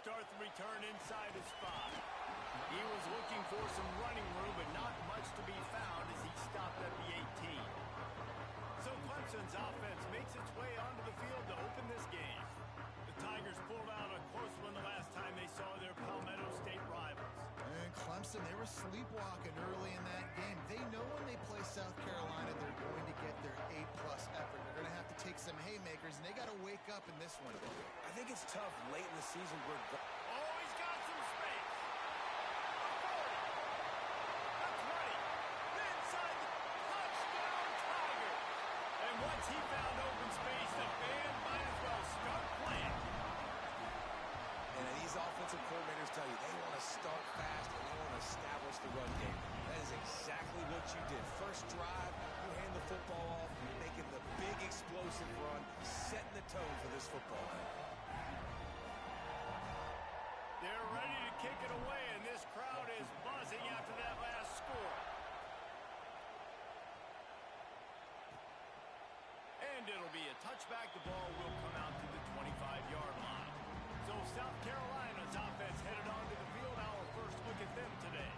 start the return inside his spot. He was looking for some running room, but not much to be found as he stopped at the 18. So Clemson's offense makes its way onto the field to open this game. The Tigers pulled out a close one the last time they saw their Palmetto State rivals. And Clemson, they were sleepwalking early in that game. They know when they play South Carolina, they're going to get their A-plus effort. They're going to have to take some haymakers, and they got to wake up in this one. I think it's tough late in the season. Oh, he's got some space. A 40, a 20, inside the touchdown Tigers. And once he found open space, the band might as well start playing. And these offensive coordinators tell you they want to start fast and they want to establish the run game. That is exactly what you did. First drive, you hand the football off, making the big explosive run, setting the tone for this football game. They're ready to kick it away, and this crowd is buzzing after that last score. And it'll be a touchback. The ball will come out to the 25-yard line. So South Carolina's offense headed onto the field. Our first look at them today.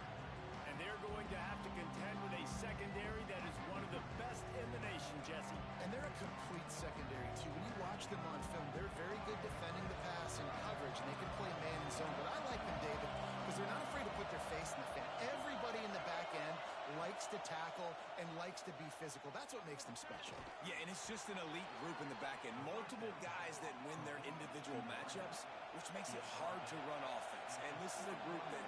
And they're going to have to contend with a secondary that is one of the best in the nation, Jesse. And they're a complete secondary, too. When you watch them on film, they're very good defending the pass and coverage, and they can play man and zone. But I like them, David, because they're not afraid to put their face in the fan. Everybody in the back end likes to tackle and likes to be physical. That's what makes them special. Yeah, and it's just an elite group in the back end. Multiple guys that win their individual matchups, which makes it hard to run offense. And this is a group that,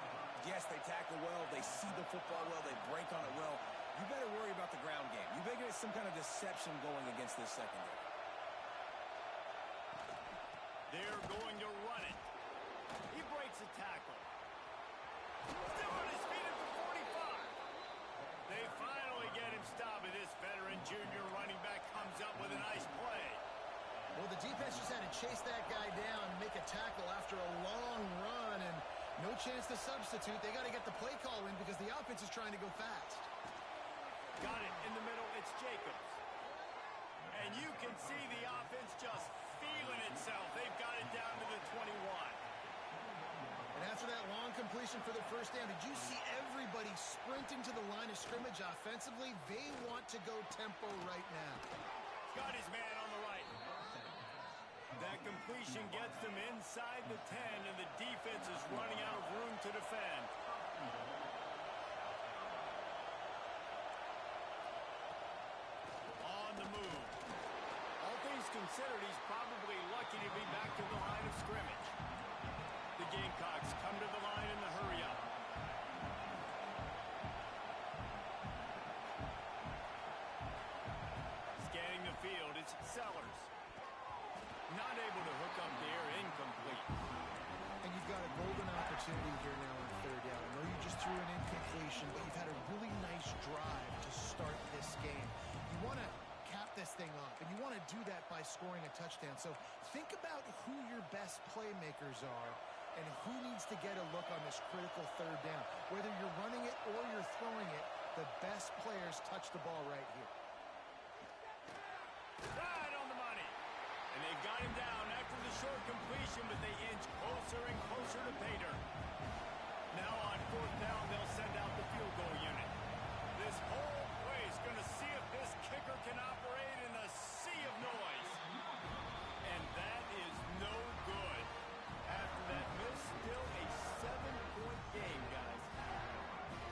yes, they tackle well, they see the football well, they break on it well. You better worry about the ground game. You better get some kind of deception going against this secondary. They're going to run it. He breaks a tackle. Still on his feet at the 45. They finally get him stopped, and this veteran junior running back comes up with a nice play. Well, the defense just had to chase that guy down and make a tackle after a long run, and no chance to substitute. They got to get the play call in because the offense is trying to go fast. Got it in the middle. It's Jacobs. And you can see the offense just feeling itself. They've got it down to the 21. And after that long completion for the first down, did you see everybody sprinting to the line of scrimmage offensively? They want to go tempo right now. Got his man on the right. That completion gets them inside the 10, and the defense is running out of room to defend. On the move. All things considered, he's probably lucky to be back to the line of scrimmage. The Gamecocks come to the line in the hurry-up. Scanning the field, it's Sellers. Not able to hook up there, incomplete. And you've got a golden opportunity here now on third down. I know you just threw an incompletion, but you've had a really nice drive to start this game. You want to cap this thing off, and you want to do that by scoring a touchdown. So think about who your best playmakers are and who needs to get a look on this critical third down. Whether you're running it or you're throwing it, the best players touch the ball right here. Right on the money. And they've got him down after the short completion, but they inch closer and closer to pay dirt. Now on fourth down, they'll send out the field goal unit. This whole place going to see if this kicker can operate in a sea of noise. And that is no good. After that miss, still a 7-point game, guys.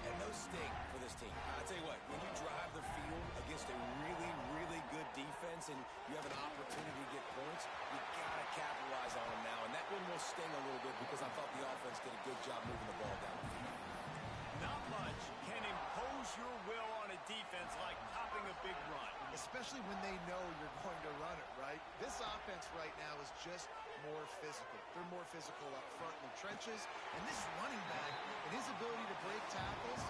And no sting for this team. I'll tell you what, when you drive the field against a really, really good defense and you have an opportunity to get points, you got to capitalize on them now. And that one will sting a little bit because I thought the offense did a good job moving the ball down the field. Not much can impose your will on a defense like popping a big run. Especially when they know you're going to run it, right? This offense right now is just more physical. They're more physical up front in the trenches. And this running back and his ability to break tackles,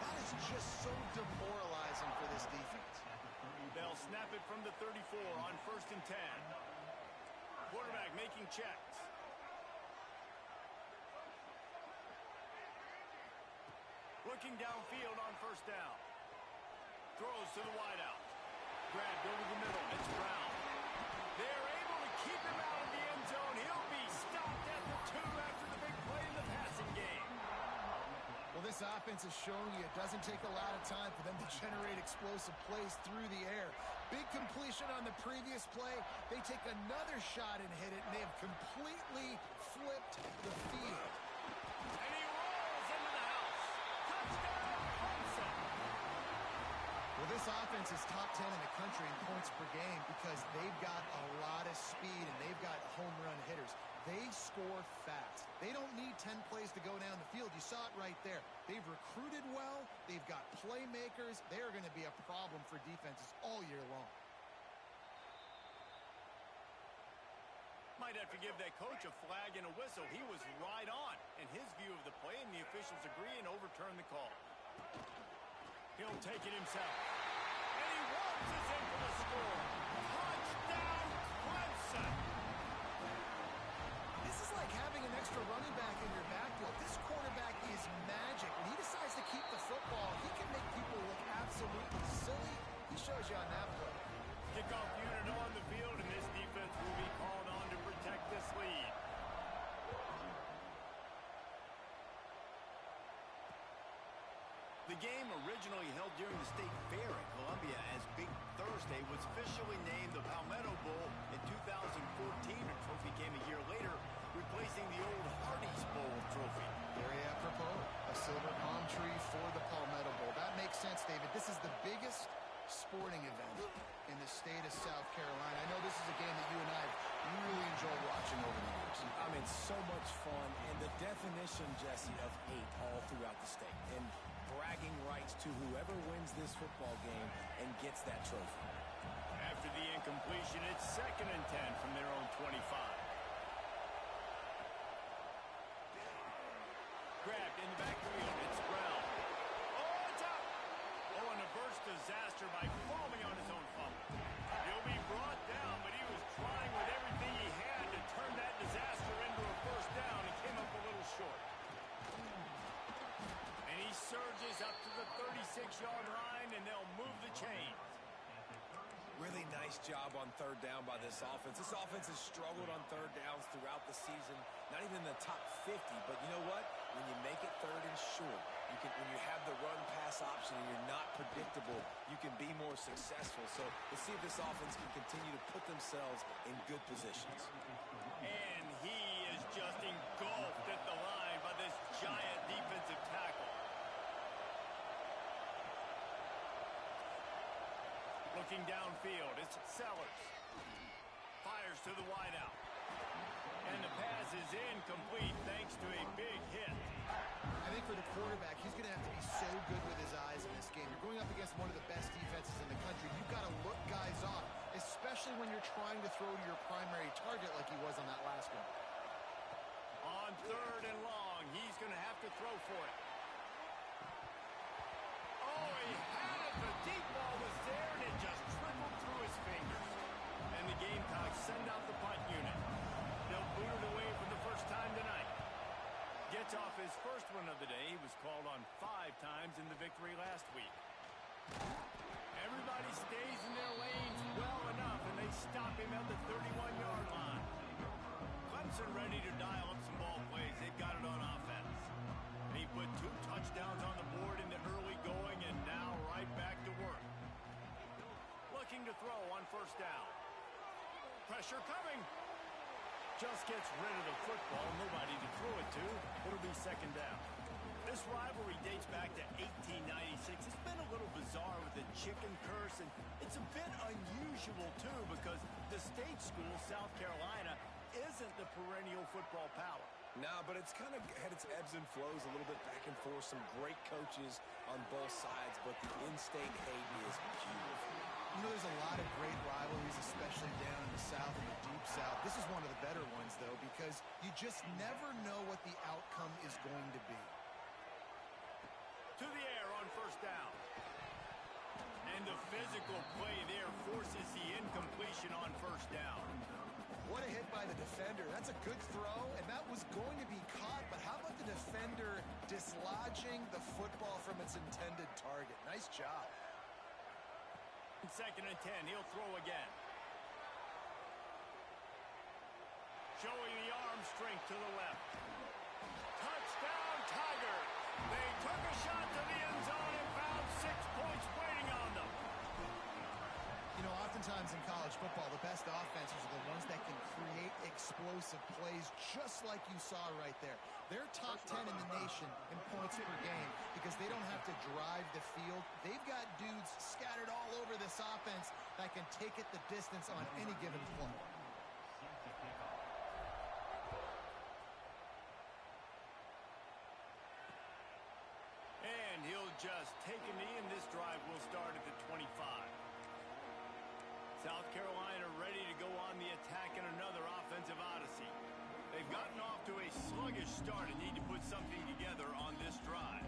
that is just so demoralizing for this defense. They'll snap it from the 34 on 1st and 10. Quarterback making checks. Looking downfield on 1st down. Throws to the wideout. Grabbed over the middle. It's Brown. They're able to keep him out of the end zone. He'll be stopped at the two after the big play in the passing game. Well, this offense is showing you it doesn't take a lot of time for them to generate explosive plays through the air. Big completion on the previous play. They take another shot and hit it, and they have completely flipped the field. And he rolls into the house. Touchdown, Clemson. Well, this offense is top 10 in the country in points per game because they've got a lot of speed and they've got home run hitters. They score fast. They don't need 10 plays to go down the field. You saw it right there. They've recruited well. They've got playmakers. They are going to be a problem for defenses all year long. Might have to give that coach a flag and a whistle. He was right on in his view of the play, and the officials agree and overturn the call. He'll take it himself. And he waltzes in for the score. Touchdown, Clemson. This is like having an extra running back in your backfield. This quarterback is magic. When he decides to keep the football, he can make people look absolutely silly. He shows you on that play. Kickoff unit on the field, and this defense will be called on to protect this lead. The game originally held during the State Fair at Columbia as Big Thursday was officially named the Palmetto Bowl in 2014. A trophy came a year later, replacing the old Hardee's Bowl trophy. Very apropos, a silver palm tree for the Palmetto Bowl. That makes sense, David. This is the biggest sporting event in the state of South Carolina. I know this is a game that you and I have really enjoyed watching over the years. I mean, so much fun, and the definition, Jesse, of hate all throughout the state. And bragging rights to whoever wins this football game and gets that trophy. After the incompletion, it's 2nd and 10 from their own 25. Grabbed in the backfield, it's Brown. Oh, it's out! Oh, and a burst disaster by falling on his own fumble. He'll be brought down, but he was trying with everything he had to turn that disaster into a first down and came up a little short. And he surges up to the 36-yard line, and they'll move the chains. Really nice job on 3rd down by this offense. This offense has struggled on 3rd downs throughout the season. Not even in the top 50, but you know what? When you make it 3rd and short, when you have the run-pass option and you're not predictable, you can be more successful. So let's see if this offense can continue to put themselves in good positions. And he is just engulfed at the line by this giant defensive tackle. Looking downfield, it's Sellers. Fires to the wideout. And the pass is incomplete thanks to a big hit. I think for the quarterback, he's going to have to be so good with his eyes in this game. You're going up against one of the best defenses in the country. You've got to look guys off, especially when you're trying to throw to your primary target like he was on that last one. On 3rd and long, he's going to have to throw for it. Oh, he had it. The deep ball was there, and it just trickled through his fingers. And the Gamecocks send out the punt unit. They'll boot it away for the first time tonight. Gets off his first one of the day. He was called on 5 times in the victory last week. Everybody stays in their lanes well enough, and they stop him at the 31-yard line. Clemson ready to dial up some ball plays. They've got it on offense. He put 2 touchdowns on the board in the early going, and now right back to work. Looking to throw on 1st down. Pressure coming. Just gets rid of the football. Nobody to throw it to. It'll be 2nd down. This rivalry dates back to 1896. It's been a little bizarre with the chicken curse, and it's a bit unusual, too, because the state school, South Carolina, isn't the perennial football power. Nah, but it's kind of had its ebbs and flows a little bit back and forth. Some great coaches on both sides, but the in-state hate is beautiful. You know, there's a lot of great rivalries, especially down in the South and the Deep South. This is one of the better ones, though, because you just never know what the outcome is going to be. To the air on 1st down. And the physical play there forces the incompletion on 1st down. What a hit by the defender. That's a good throw, and that was going to be caught, but how about the defender dislodging the football from its intended target? Nice job. 2nd and 10, he'll throw again. Showing the arm strength to the left. Touchdown, Tiger. They took a shot to the end zone and found 6 points waiting on them. You know, oftentimes in college football, the best offenses are the ones that can create explosive plays just like you saw right there. They're top 10 in the nation in points per game because they don't have to drive the field. They've got dudes scattered all over this offense that can take it the distance on any given play. And he'll just take a knee, and this drive will start at the 25. South Carolina ready to go on the attack in another offensive odyssey. They've gotten off to a sluggish start and need to put something together on this drive.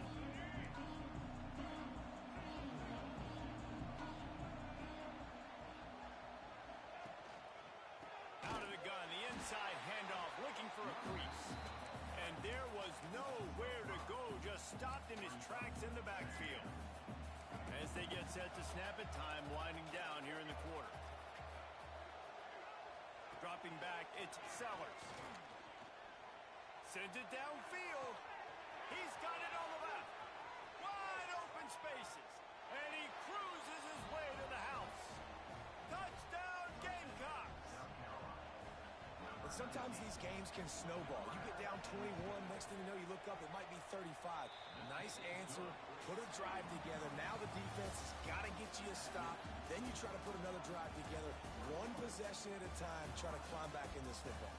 Out of the gun, the inside handoff, looking for a crease. And there was nowhere to go, just stopped in his tracks in the backfield. As they get set to snap it, time winding down here in the quarter. Dropping back, it's Sellers. Sends it downfield. He's got it on the left. Wide open spaces. And he cruises his way to the house. Touchdown, Gamecocks. But sometimes these games can snowball. You get down 21, next thing you know, you look up, it might be 35. Nice answer, put a drive together. Now the defense has got to get you a stop. Then you try to put another drive together. One possession at a time, try to climb back in this football.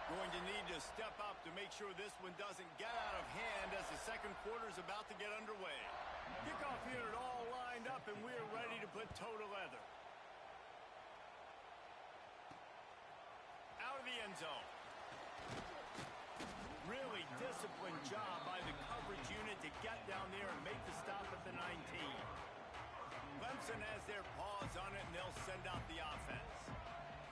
Going to need to step up to make sure this one doesn't get out of hand as the second quarter is about to get underway. Kickoff unit all lined up, and we're ready to put toe to leather. Out of the end zone. Really disciplined job by the coverage unit to get down there and make the stop at the 19. Clemson has their paws on it, and they'll send out the offense.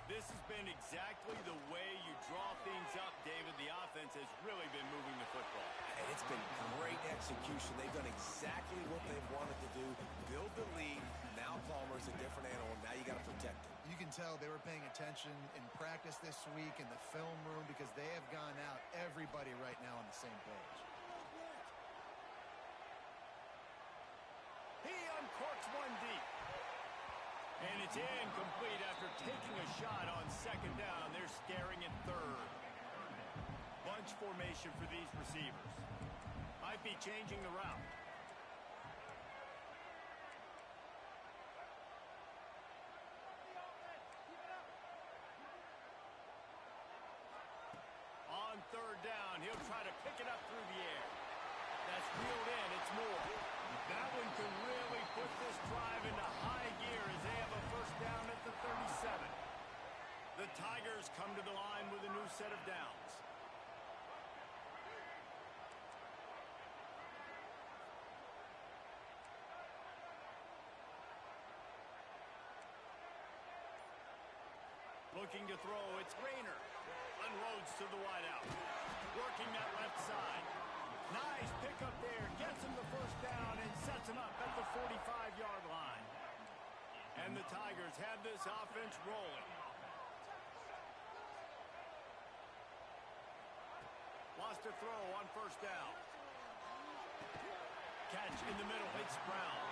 This has been exactly the way you draw things up, David. The offense has really been moving the football. And it's been great execution. They've done exactly what they've wanted to do. Build the lead. Now Palmer's a different animal. Now you got to protect him. You can tell they were paying attention in practice this week in the film room because they have gone out, everybody right now on the same page. He uncorks one deep. And it's incomplete after taking a shot on second down. They're staring at third. Bunch formation for these receivers. Might be changing the route. On third down, he'll try to pick it up through the air. That's reeled in. It's more. That one can really put this drive into high gear as they have a first down at the 37. The Tigers come to the line with a new set of downs. Looking to throw, it's Rayner. Unloads to the wideout. Working that left side. Nice pickup there. Gets him the first down and sets him up at the 45-yard line. And the Tigers have this offense rolling. Lost a throw on first down. Catch in the middle. It's Brown.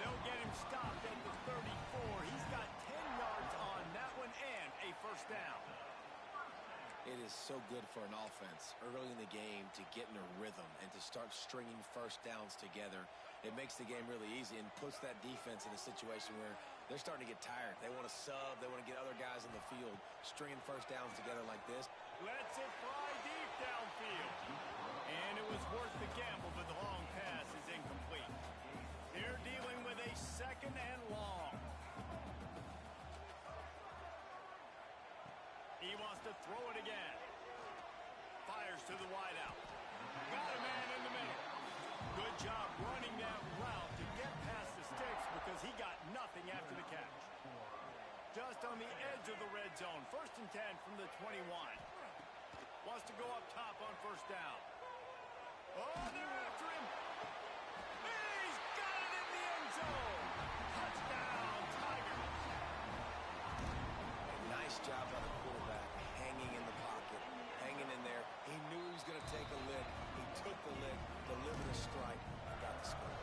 They'll get him stopped at the 34. He's got 10 yards on that one and a first down. It is so good for an offense early in the game to get in a rhythm and to start stringing first downs together. It makes the game really easy and puts that defense in a situation where they're starting to get tired. They want to sub. They want to get other guys in the field. Stringing first downs together like this. Lets it fly deep downfield. And it was worth the gamble, but the long pass is incomplete. They're dealing with a second and long. He wants to throw it again. Fires to the wideout. Got a man in the middle. Good job running that route to get past the sticks because he got nothing after the catch. Just on the edge of the red zone. First and 10 from the 21. Wants to go up top on first down. Oh, they're after him. He's got it zone. Touchdown, Tigers. Nice job by the quarterback, hanging in the pocket, hanging in there. He knew he was going to take a lick. He took the lick, delivered a strike, and got the score.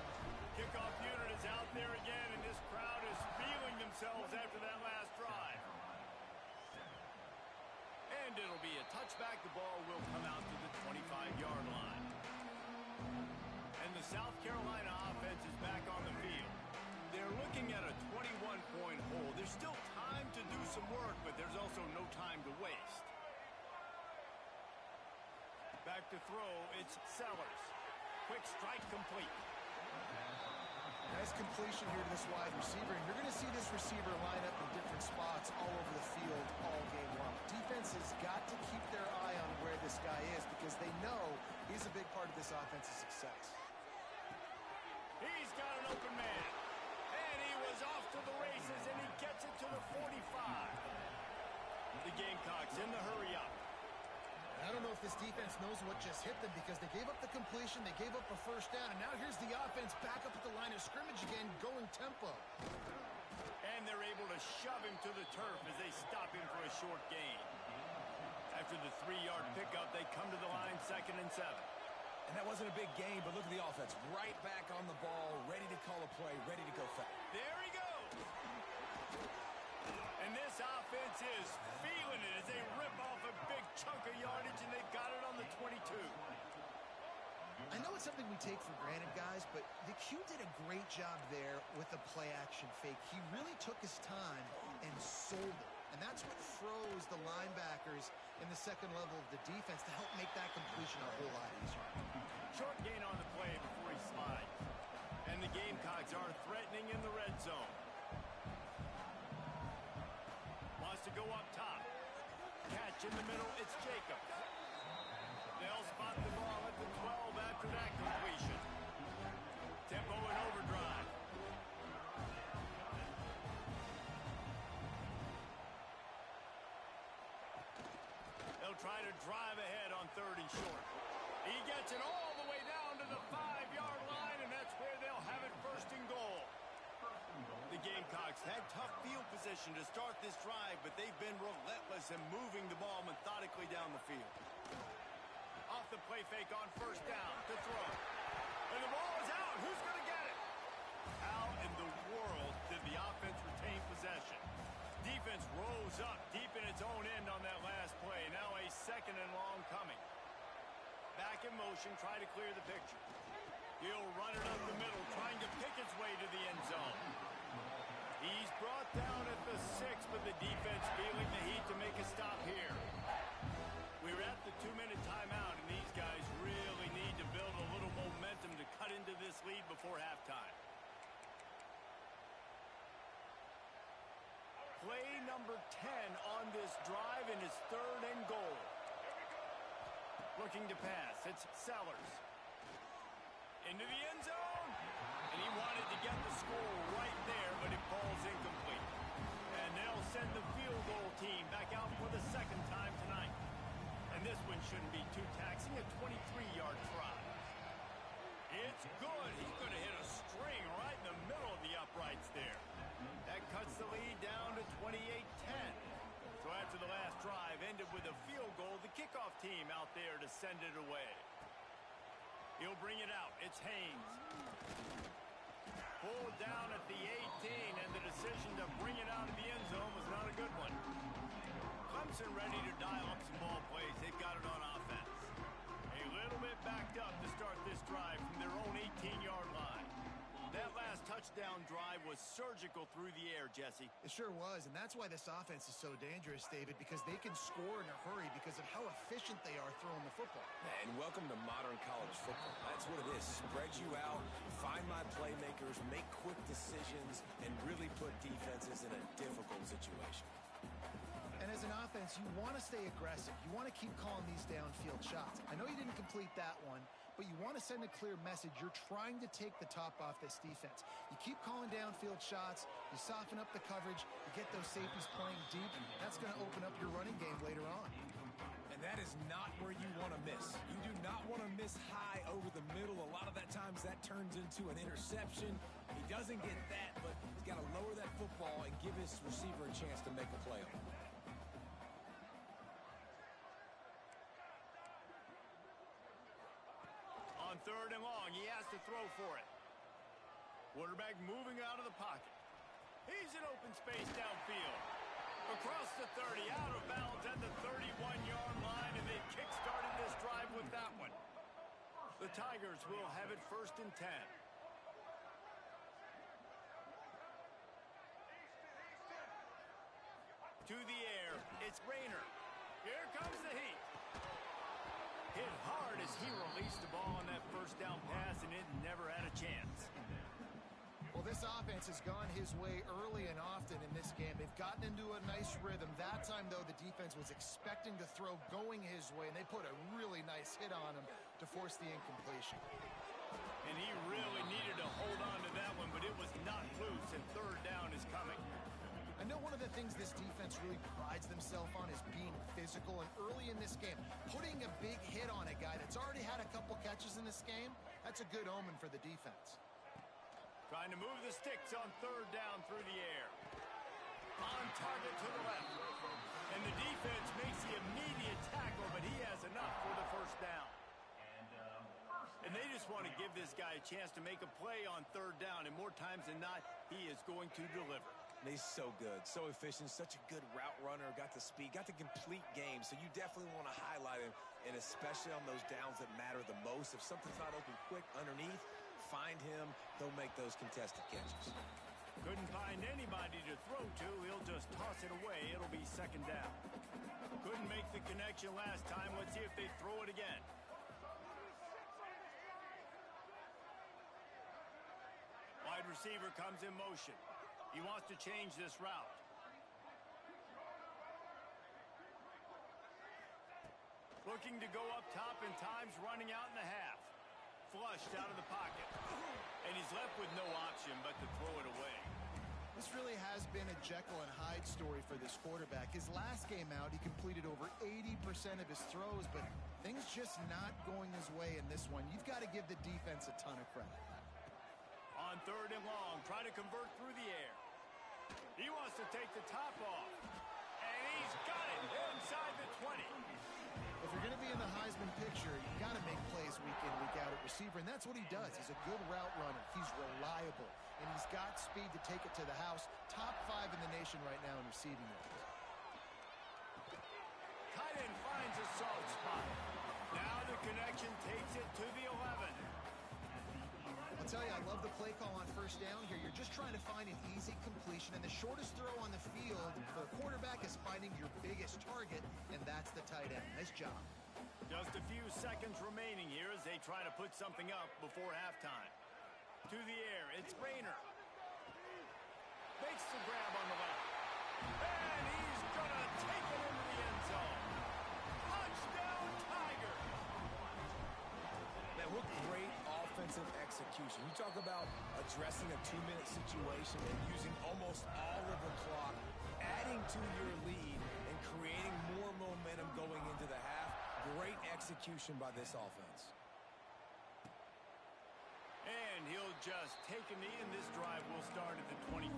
Kickoff unit is out there again, and this crowd is feeling themselves after that last drive. And it'll be a touchback. The ball will come out to the 25-yard line. And the South Carolina offense is back on the field. They're looking at a 21-point hole. There's still time to do some work, but there's also no time to waste. Back to throw, it's Sellers. Quick strike complete. Nice completion here to this wide receiver, and you're going to see this receiver line up in different spots all over the field all game long. Defense has got to keep their eye on where this guy is because they know he's a big part of this offense's success. He's got an open man. And he was off to the races, and he gets it to the 45. The Gamecocks in the hurry up. I don't know if this defense knows what just hit them because they gave up the completion, they gave up a first down, and now here's the offense back up at the line of scrimmage again, going tempo. And they're able to shove him to the turf as they stop him for a short gain. After the 3-yard pickup, they come to the line 2nd and 7. And that wasn't a big gain, but look at the offense. Right back on the ball, ready to call a play, ready to go fast. There he goes. And this offense is feeling it as they rip off a big chunk of yardage, and they've got it on the 22. I know it's something we take for granted, guys, but the Q did a great job there with the play-action fake. He really took his time and sold it. And that's what froze the linebackers in the second level of the defense to help make that completion a whole lot easier. Short gain on the play before he slides. And the Gamecocks are threatening in the red zone. Wants to go up top. Catch in the middle, it's Jacobs. They'll spot the ball at the 12 after that completion. Tempo and overdrive. They'll try to drive ahead on 3rd and short. He gets it all the way down to the 5-yard line, and that's where they'll have it 1st and goal. The Gamecocks had tough field position to start this drive, but they've been relentless in moving the ball methodically down the field. Off the play fake on 1st down to throw. And the ball is out. Who's going to get it? How in the world did the offense retain possession? Defense rose up deep in its own end on that last play. Now a 2nd and long coming. Back in motion, try to clear the picture. He'll run it up the middle, trying to pick its way to the end zone. He's brought down at the 6, but the defense feeling the heat to make a stop here. We're at the 2-minute timeout, and these guys really need to build a little momentum to cut into this lead before halftime. Play number 10 on this drive, and it's 3rd and goal. Looking to pass, it's Sellers. Into the end zone, and he wanted to get the score right there, but it falls incomplete. And they'll send the field goal team back out for the 2nd time tonight. And this one shouldn't be too taxing, a 23-yard try. It's good. He's going to hit a string right in the middle of the uprights there. That cuts the lead down to 28-10. So after the last drive ended with a field goal, the kickoff team out there to send it away. He'll bring it out. It's Haynes. Pulled down at the 18, and the decision to bring it out of the end zone was not a good one. Clemson ready to dial up some ball plays. They've got it on offense. A little bit backed up to start this drive from their own 18-yard line. That last touchdown drive was surgical through the air, Jesse. It sure was, and that's why this offense is so dangerous, David, because they can score in a hurry because of how efficient they are throwing the football. And welcome to modern college football. That's what it is. Spread you out, find my playmakers, make quick decisions, and really put defenses in a difficult situation. And as an offense, you want to stay aggressive. You want to keep calling these downfield shots. I know you didn't complete that one, but you want to send a clear message. You're trying to take the top off this defense. You keep calling downfield shots. You soften up the coverage. You get those safeties playing deep. That's going to open up your running game later on. And that is not where you want to miss. You do not want to miss high over the middle. A lot of that times that turns into an interception. He doesn't get that, but he's got to lower that football and give his receiver a chance to make a play on it. On 3rd and long, he has to throw for it. Quarterback moving out of the pocket. He's in open space downfield. Across the 30, out of bounds at the 31-yard line, and they've kick-started this drive with that one. The Tigers will have it 1st and 10. To the air, it's Rayner. Here comes the heat. Hit hard as he released the ball on that 1st down pass, and it never had a chance. Well, this offense has gone his way early and often in this game. They've gotten into a nice rhythm. That time, though, the defense was expecting to throw going his way, and they put a really nice hit on him to force the incompletion. And he really needed to hold on to that one, but it was not loose, and 3rd down is coming. I know one of the things this defense really prides themselves on is being physical, and early in this game, putting a big hit on a guy that's already had a couple catches in this game, that's a good omen for the defense. Trying to move the sticks on 3rd down through the air. On target to the left. And the defense makes the immediate tackle, but he has enough for the 1st down. And they just want to give this guy a chance to make a play on 3rd down, and more times than not, he is going to deliver. And he's so good, so efficient, such a good route runner, got the speed, got the complete game, so you definitely want to highlight him, and especially on those downs that matter the most. If something's not open quick underneath, find him, he'll make those contested catches. Couldn't find anybody to throw to, he'll just toss it away, it'll be 2nd down. Couldn't make the connection last time, let's see if they throw it again. Wide receiver comes in motion. He wants to change this route. Looking to go up top, and time's running out in the half. Flushed out of the pocket. And he's left with no option but to throw it away. This really has been a Jekyll and Hyde story for this quarterback. His last game out, he completed over 80% of his throws, but things just not going his way in this one. You've got to give the defense a ton of credit. On 3rd and long, try to convert through the air. He wants to take the top off. And he's got it inside the 20. If you're going to be in the Heisman picture, you've got to make plays week in, week out at receiver, and that's what he does. He's a good route runner. He's reliable, and he's got speed to take it to the house. Top 5 in the nation right now in receiving yards. Tight end finds a soft spot. Now the connection takes it to the 11. I'll tell you, I love the play call on 1st down here. You're just trying to find an easy completion, and the shortest throw on the field for a quarterback is finding your biggest target, and that's the tight end. Nice job. Just a few seconds remaining here as they try to put something up before halftime. To the air, it's Rayner. Makes the grab on the left. And he's going to take it into the end zone. Touchdown, Tigers! Man, what great offensive execution. You talk about addressing a 2-minute situation and using almost all of the clock, adding to your lead and creating more momentum going into the half. Great execution by this offense. And he'll just take a knee, and this drive will start at the 25.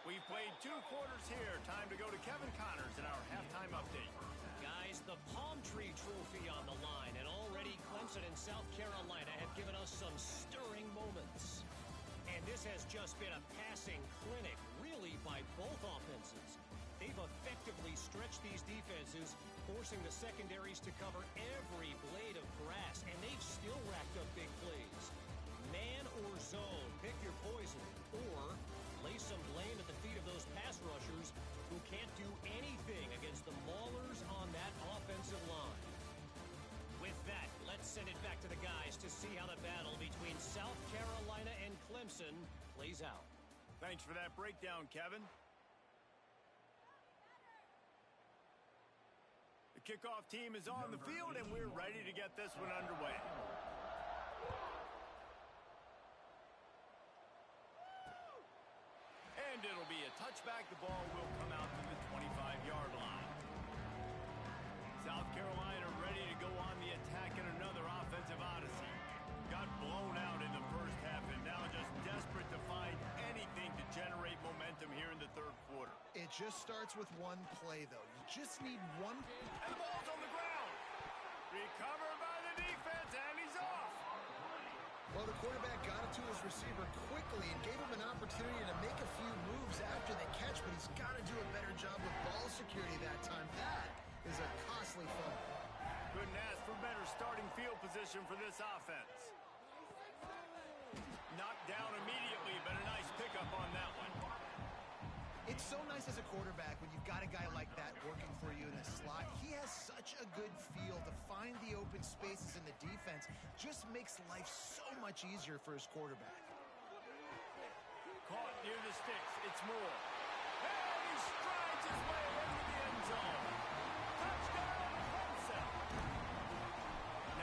We've played 2 quarters here. Time to go to Kevin Connors in our halftime update. Guys, the Palm Tree Trophy on the line, and already Clemson and South Carolina have given us some stirring moments. And this has just been a passing clinic, really, by both offenses. They've effectively stretched these defenses, forcing the secondaries to cover every blade of grass, and they've still racked up big plays. Man or zone, pick your poison, or lay some blame at the feet of those pass rushers who can't do anything against the maulers on that offensive line. With that, let's send it back to the guys to see how the battle between South Carolina and Clemson plays out. Thanks for that breakdown, Kevin. The kickoff team is on the field, and we're ready to get this one underway. touchback. The ball will come out to the 25-yard line. South Carolina ready to go on the attack in another offensive odyssey. Got blown out in the first half and now just desperate to find anything to generate momentum here in the third quarter. It just starts with one play, though. You just need one. And the ball's on the ground. Recovered by the defense, and he's off. Well, the quarterback got it to his receiver quickly and gave him an opportunity to make a few moves after the catch, but he's got to do a better job with ball security that time. That is a costly fumble. Couldn't ask for better starting field position for this offense. Knocked down immediately, but a nice pickup on that one. It's so nice as a quarterback when you've got a guy like that working for you in the slot. He has such a good feel to find the open spaces in the defense. Just makes life so much easier for his quarterback. Caught near the sticks. It's Moore. And he strides his way into the end zone. Touchdown, Clemson.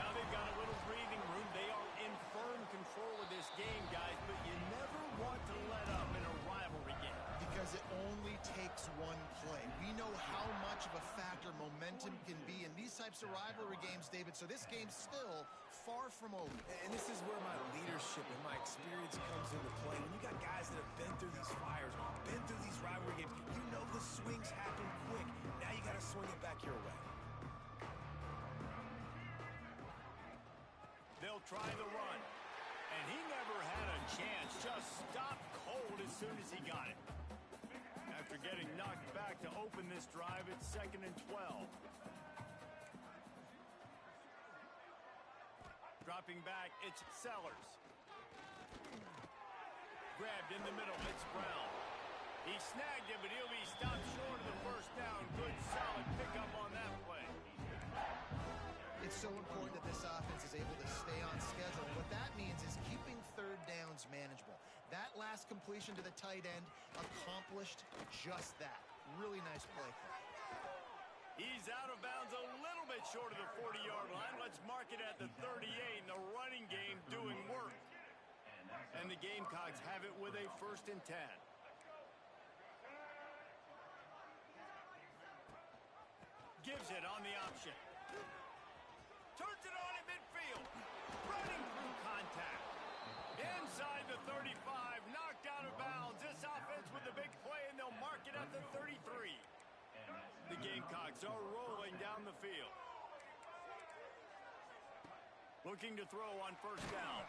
Now they've got a little breathing room. They are in firm control of this game, guys, but you never want to let up in a rivalry game. Because it only takes one play. We know how much of a factor momentum can be in these types of rivalry games, David, so this game's still far from over. And this is where my leadership and my experience comes into play. When you got guys that have been through these fires, been through these rivalry games, you know the swings happen quick. Now you got to swing it back your way. They'll try the run. And he never had a chance. Just stopped cold as soon as he got it. After getting knocked back to open this drive, it's 2nd and 12. Dropping back, it's Sellers. Grabbed in the middle, it's Brown. He snagged it, but he'll be stopped short of the first down. Good, solid pickup on that play. It's so important that this offense is able to stay on schedule. What that means is keeping third downs manageable. That last completion to the tight end accomplished just that. Really nice play call. He's out of bounds a little bit short of the 40-yard line. Let's mark it at the 38, and the running game doing work. And the Gamecocks have it with a 1st and 10. Gives it on the option. Turns it on in midfield. Running through contact. Inside the 35. Knocked out of bounds. This offense with a big play, and they'll mark it at the 33. The Gamecocks are rolling down the field. Looking to throw on 1st down.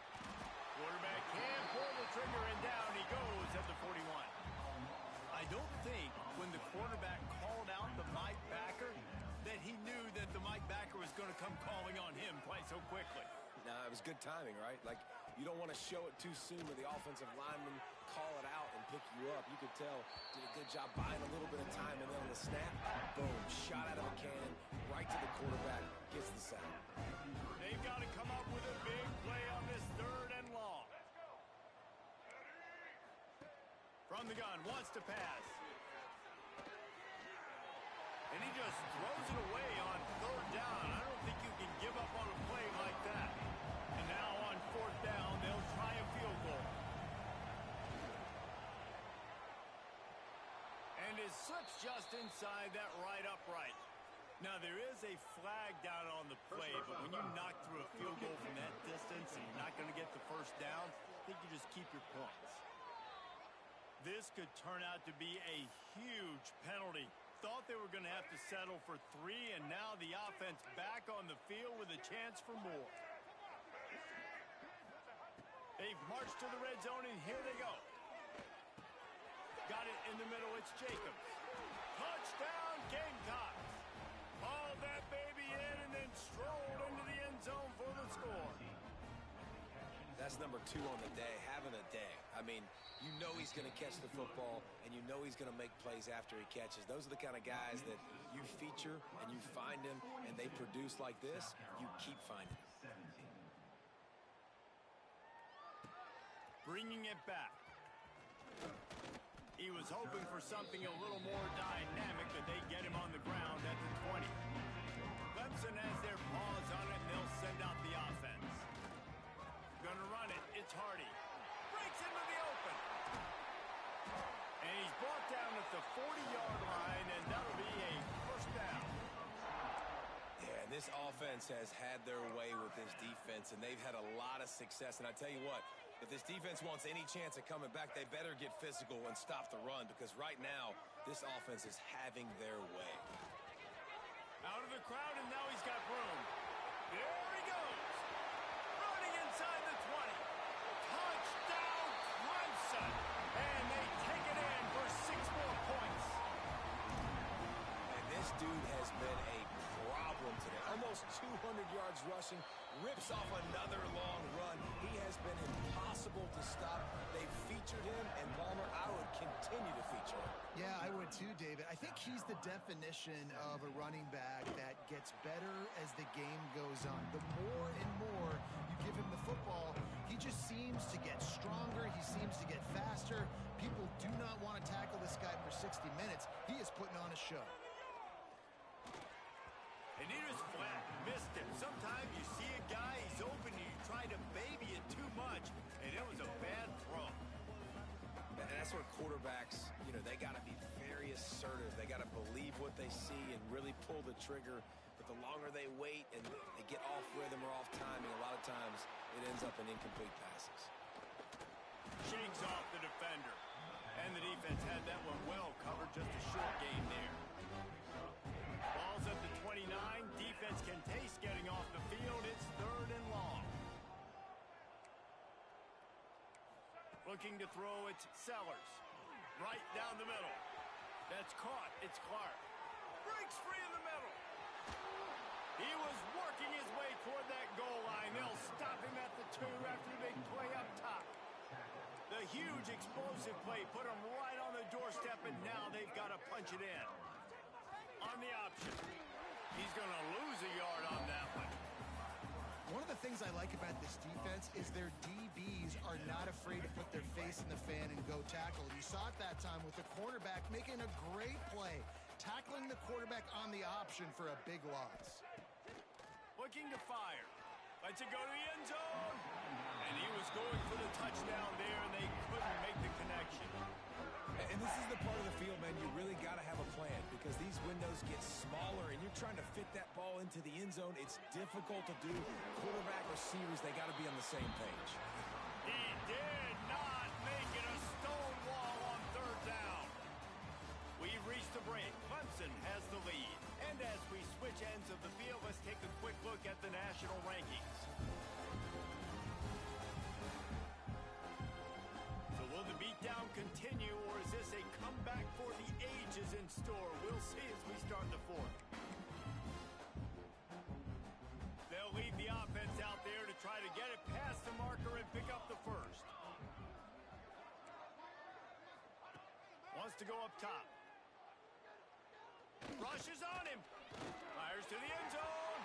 Quarterback can pull the trigger, and down he goes at the 41. I don't think when the quarterback called out the Mike backer that he knew that the Mike backer was going to come calling on him quite so quickly. Nah, it was good timing, right? Like, you don't want to show it too soon where the offensive lineman call it out and pick you up. You could tell, did a good job buying a little bit of time, and then on the snap, boom, shot out of a cannon, right to the quarterback, gets the sack. They've got to come up with a big play on this 3rd and long. From the gun, wants to pass. And he just throws it away on 3rd down. I don't think you can give up on a play like that. And now on 4th down, they'll try a field goal. And it slips just inside that right upright. Now, there is a flag down on the play, but when you knock through a field goal from that distance and you're not going to get the 1st down, I think you just keep your points. This could turn out to be a huge penalty. Thought they were going to have to settle for 3, and now the offense back on the field with a chance for more. They've marched to the red zone, and here they go. Got it in the middle. It's Jacobs. Touchdown, Gamecocks. Hauled that baby in and then strolled into the end zone for the score. That's number 2 on the day, having a day. I mean, you know he's going to catch the football, and you know he's going to make plays after he catches. Those are the kind of guys that you feature and you find him, and they produce like this, you keep finding him. Bringing it back. He was hoping for something a little more dynamic, but they get him on the ground at the 20. Clemson has their paws on it, and they'll send out the offense. Gonna run it. It's Hardy. Breaks into the open. And he's brought down to 40-yard line, and that'll be a first down. Yeah, and this offense has had their way with this defense, and they've had a lot of success. And I tell you what, if this defense wants any chance of coming back, they better get physical and stop the run, because right now, this offense is having their way. Out of the crowd, and now he's got room. There he goes. Running inside the 20. Touchdown, Clemson. And they take it in for 6 more points. And this dude has been a problem today. Almost 200 yards rushing. Rips off another long run. He has been impossible to stop. They've featured him, and Balmer, I would continue to feature him. Yeah, I would too, David. I think he's the definition of a running back that gets better as the game goes on. The more and more you give him the football, he just seems to get stronger. He seems to get faster. People do not want to tackle this guy for 60 minutes. He is putting on a show. And he just flat missed him. Sometimes you see a guy, he's open, and you try to baby it too much, and it was a bad throw. And that's where quarterbacks, they got to be very assertive. They got to believe what they see and really pull the trigger. But the longer they wait and they get off rhythm or off timing, a lot of times it ends up in incomplete passes. Shakes off the defender. And the defense had that one well covered, just a short gain there. Ball's at the 29. Defense can taste getting off the field. It's 3rd and long. Looking to throw, it's Sellers. Right down the middle. That's caught. It's Clark. Breaks free in the middle. He was working his way toward that goal line. They'll stop him at the 2 after the big play up top. The huge explosive play put him right on the doorstep, and now they've got to punch it in. On the option. He's going to lose a yard on that one. One of the things I like about this defense is their DBs are not afraid to put their face in the fan and go tackle. You saw it that time with the cornerback making a great play, tackling the quarterback on the option for a big loss. Looking to fire. Lets it go to the end zone. And he was going for the touchdown there, and they couldn't make the connection. And this is the part of the field, man, you really got to have a plan, because these windows get smaller and you're trying to fit that ball into the end zone. It's difficult to do. Quarterback, receivers, they got to be on the same page. He did not make it a stone wall on 3rd down. We've reached the break. Clemson has the lead. And as we switch ends of the field, let's take a quick look at the national rankings. So will the beatdown continue, or is this a comeback for the ages in store? We'll see as we start the 4th. They'll leave the offense out there to try to get it past the marker and pick up the 1st. Wants to go up top. Rushes on him. Fires to the end zone.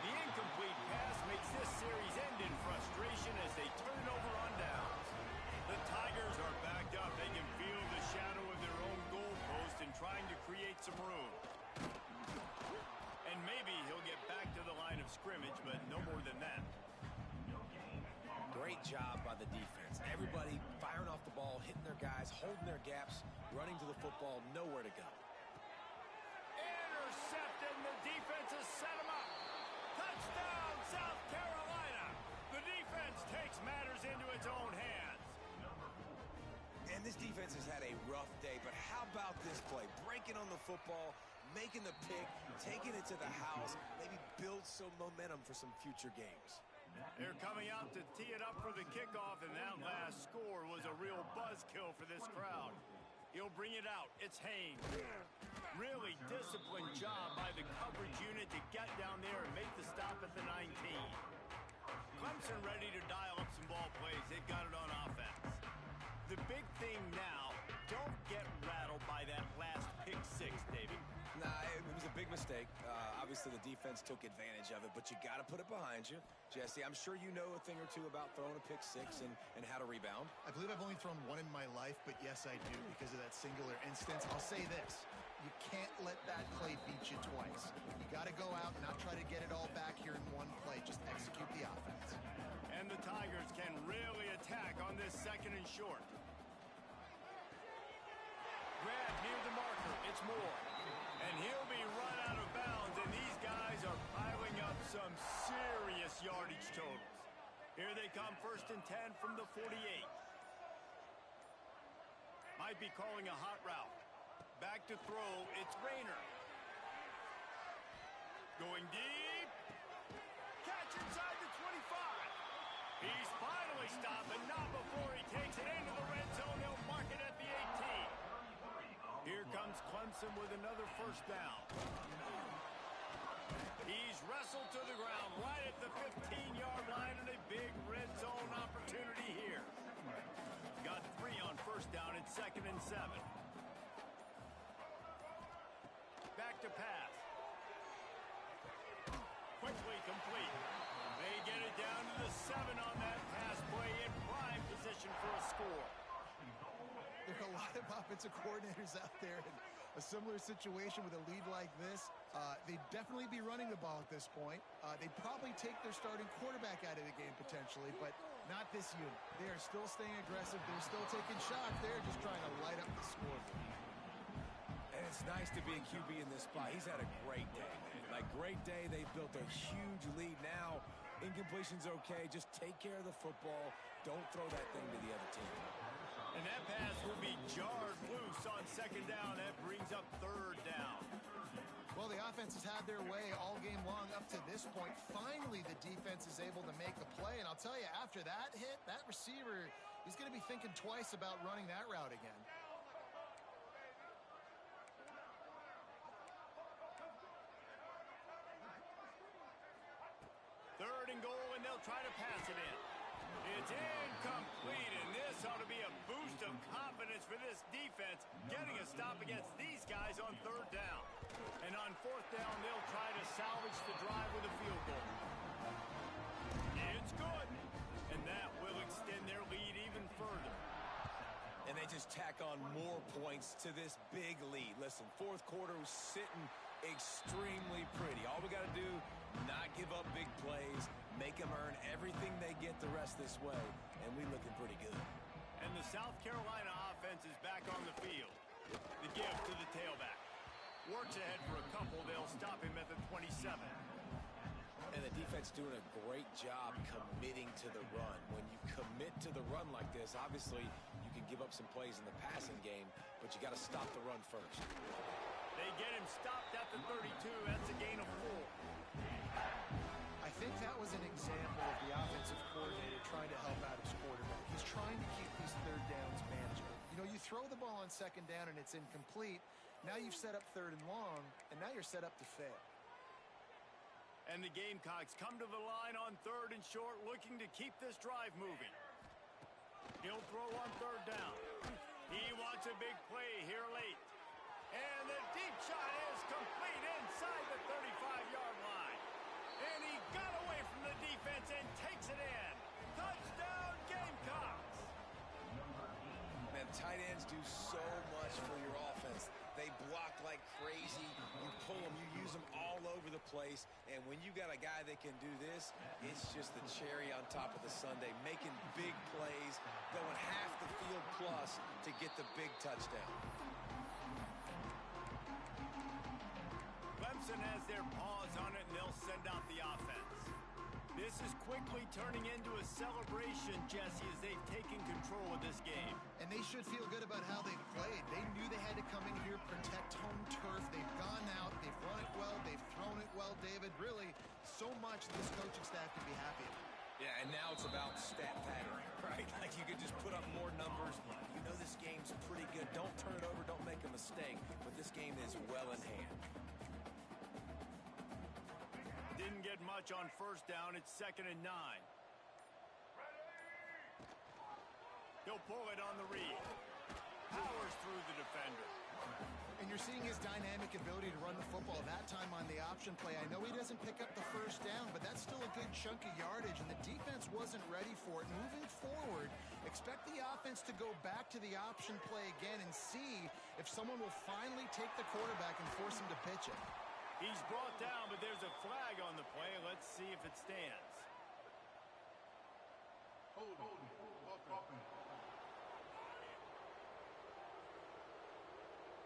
The incomplete pass makes this series end in frustration as they turn it over on downs. The Tigers are backed up. They can feel the shadow of their own goalpost and trying to create some room. And maybe he'll get back to the line of scrimmage, but no more than that. Great job by the defense. Everybody firing off the ball, hitting their guys, holding their gaps, running to the football, nowhere to go. Intercepted, and the defense has set him up. Touchdown, South Carolina. The defense takes matters into its own hands. And this defense has had a rough day, but how about this play? Breaking on the football, making the pick, taking it to the house, maybe build some momentum for some future games. They're coming out to tee it up for the kickoff, and that last score was a real buzzkill for this crowd. He'll bring it out. It's Haynes. Really disciplined job by the coverage unit to get down there and make the stop at the 19. Clemson ready to dial up some ball plays. They've got it on offense. The big thing now, don't get rattled by that last pick 6, David. Nah, it was a big mistake. Obviously, the defense took advantage of it, but you got to put it behind you. Jesse, I'm sure you know a thing or two about throwing a pick 6 and how to rebound. I believe I've only thrown one in my life, but yes, I do because of that singular instance. I'll say this. You can't let that play beat you twice. You got to go out and not try to get it all back here in one play. Just execute the offense. And the Tigers can really attack on this 2nd and short. Grab near the marker. It's more. And he'll be run out of bounds, and these guys are piling up some serious yardage totals. Here they come, 1st and 10 from the 48. Might be calling a hot route. Back to throw, it's Rayner. Going deep. Catch inside the 25. He's finally stopped, but not before he takes it into the red zone. He'll mark it at the 18. Here comes Clemson with another 1st down. He's wrestled to the ground right at the 15-yard line, and a big red zone opportunity here. Got 3 on 1st down. It's 2nd and 7. Back to pass. Quickly complete. They get it down to the 7 on that pass play, in prime position for a score. There are a lot of offensive coordinators out there in a similar situation with a lead like this. They'd definitely be running the ball at this point. They'd probably take their starting quarterback out of the game potentially, but not this unit. They are still staying aggressive. They're still taking shots. They're just trying to light up the scoreboard. And it's nice to be a QB in this spot. He's had a great day, man. Like, great day. They built a huge lead. Now, incompletion's okay. Just take care of the football. Don't throw that thing to the other team. And that pass will be jarred loose on 2nd down. That brings up 3rd down. Well, the offense has had their way all game long up to this point. Finally, the defense is able to make a play. And I'll tell you, after that hit, that receiver, he's going to be thinking twice about running that route again. Third and goal, and they'll try to pass it in. It's incomplete, and this ought to be a boost of confidence for this defense, getting a stop against these guys on 3rd down. And on 4th down, they'll try to salvage the drive with a field goal. It's good, and that will extend their lead even further. And they just tack on more points to this big lead. Listen, 4th quarter was sitting extremely pretty. All we got to do, not give up big plays, make them earn everything they get the rest this way, and we looking pretty good. And the South Carolina offense is back on the field. The give to the tailback. Works ahead for a couple. They'll stop him at the 27. And the defense doing a great job committing to the run. When you commit to the run like this, obviously you can give up some plays in the passing game, but you got to stop the run first. They get him stopped at the 32. That's a gain of 4. I think that was an example of the offensive coordinator trying to help out his quarterback. He's trying to keep these 3rd downs manageable. You know, you throw the ball on 2nd down and it's incomplete. Now you've set up 3rd and long, and now you're set up to fail. And the Gamecocks come to the line on 3rd and short, looking to keep this drive moving. He'll throw on 3rd down. He wants a big play here late. And the deep shot is complete inside the 35-yard line. And he got away from the defense and takes it in. Touchdown, Gamecocks! Man, tight ends do so much for your offense. They block like crazy. You pull them, you use them all over the place. And when you got a guy that can do this, it's just the cherry on top of the sundae, making big plays, going half the field plus to get the big touchdown. Clemson has their paws on it, and they'll send out the offense. This is quickly turning into a celebration, Jesse, as they've taken control of this game. And they should feel good about how they've played. They knew they had to come in here, protect home turf. They've gone out, they've run it well, they've thrown it well, David. Really, so much this coaching staff can be happy about. Yeah, and now it's about stat pattern, right? Like you could just put up more numbers. You know this game's pretty good. Don't turn it over, don't make a mistake. But this game is well in hand. Didn't get much on 1st down. It's 2nd and 9. He'll pull it on the read. Powers through the defender. And you're seeing his dynamic ability to run the football that time on the option play. I know he doesn't pick up the 1st down, but that's still a good chunk of yardage, and the defense wasn't ready for it. Moving forward, expect the offense to go back to the option play again and see if someone will finally take the quarterback and force him to pitch it. He's brought down, but there's a flag on the play. Let's see if it stands.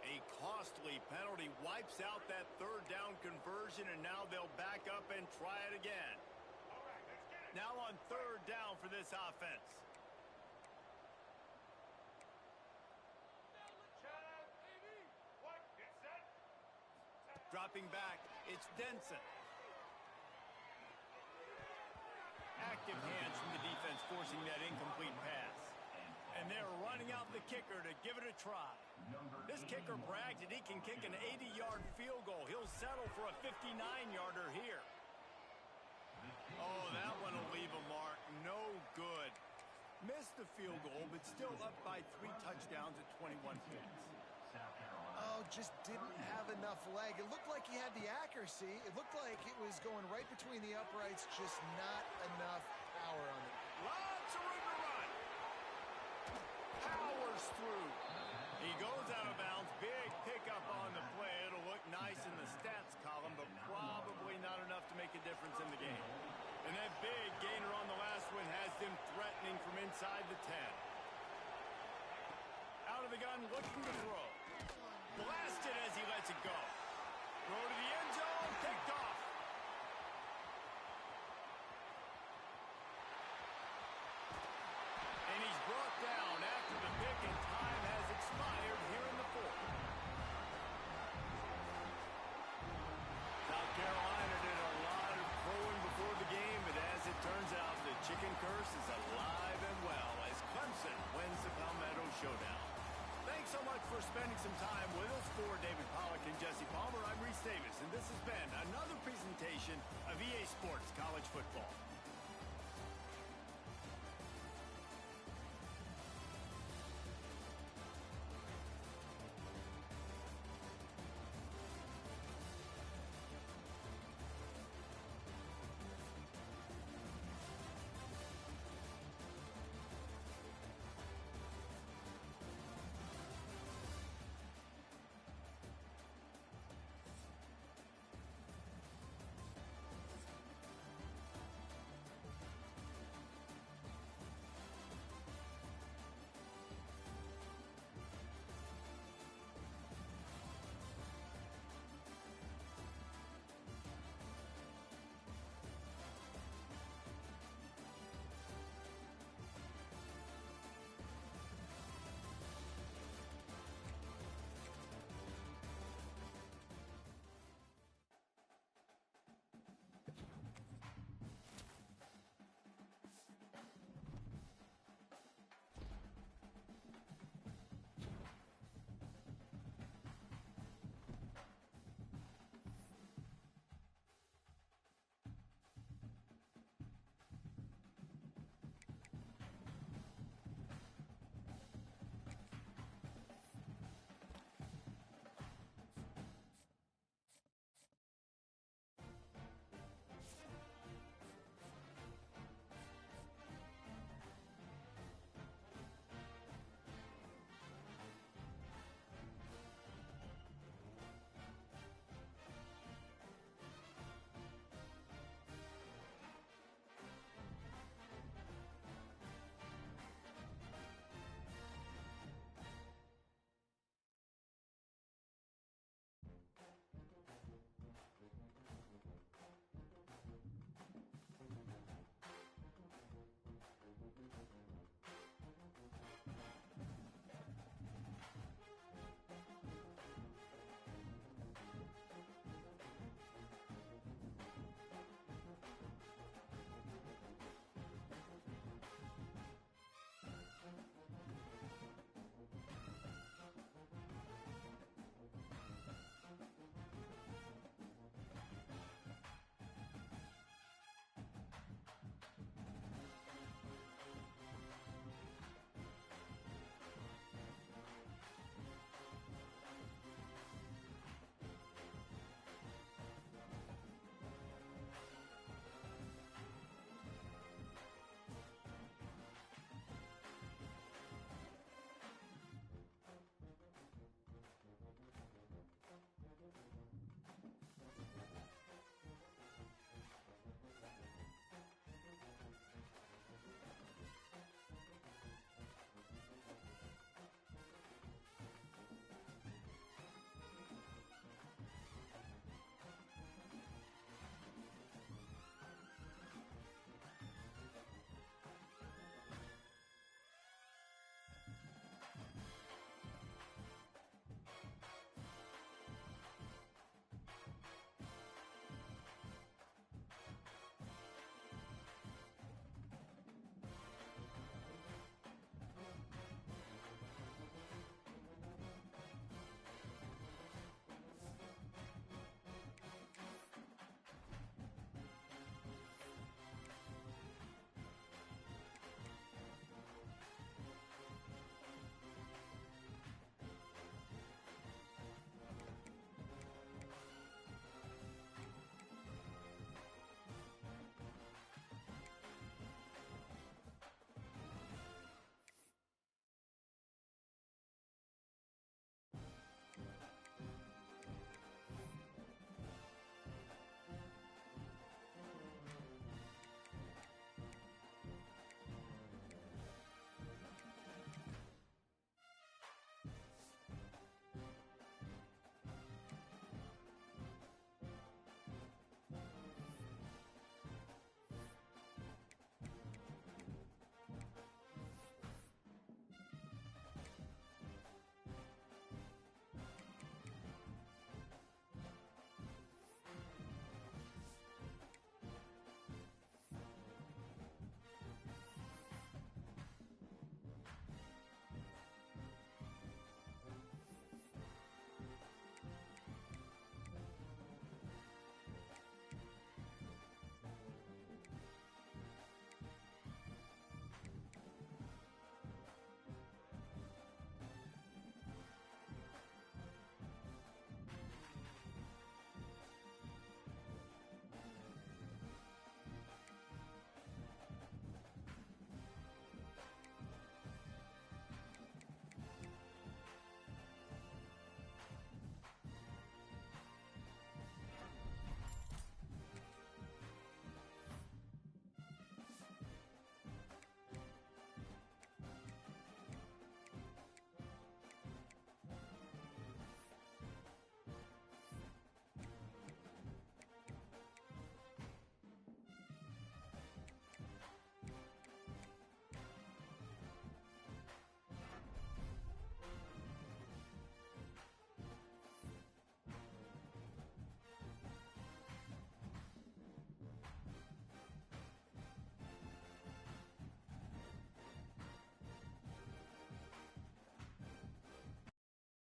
A A costly penalty wipes out that third down conversion, and now they'll back up and try it again. Now on third down for this offense. Dropping back, it's Denson. Active hands from the defense forcing that incomplete pass. And they're running out the kicker to give it a try. This kicker bragged that he can kick an 80-yard field goal. He'll settle for a 59-yarder here. Oh, that one will leave a mark. No good. Missed the field goal, but still up by 3 touchdowns at 21 points. Oh, just didn't have enough leg. It looked like he had the accuracy. It looked like it was going right between the uprights, just not enough power on it. Lots of room to run. Powers through. He goes out of bounds. Big pickup on the play. It'll look nice in the stats column, but probably not enough to make a difference in the game. And that big gainer on the last one has them threatening from inside the 10. Out of the gun, looking to throw. Blasted as he lets it go. Throw to the end zone, picked off. And he's brought down after the pick, and time has expired here in the fourth. South Carolina did a lot of throwing before the game, but as it turns out, the chicken curse is alive and well as Clemson wins the Palmetto Showdown. Thanks so much for spending some time with us. For David Pollack and Jesse Palmer, I'm Reese Davis, and this has been another presentation of EA Sports College Football.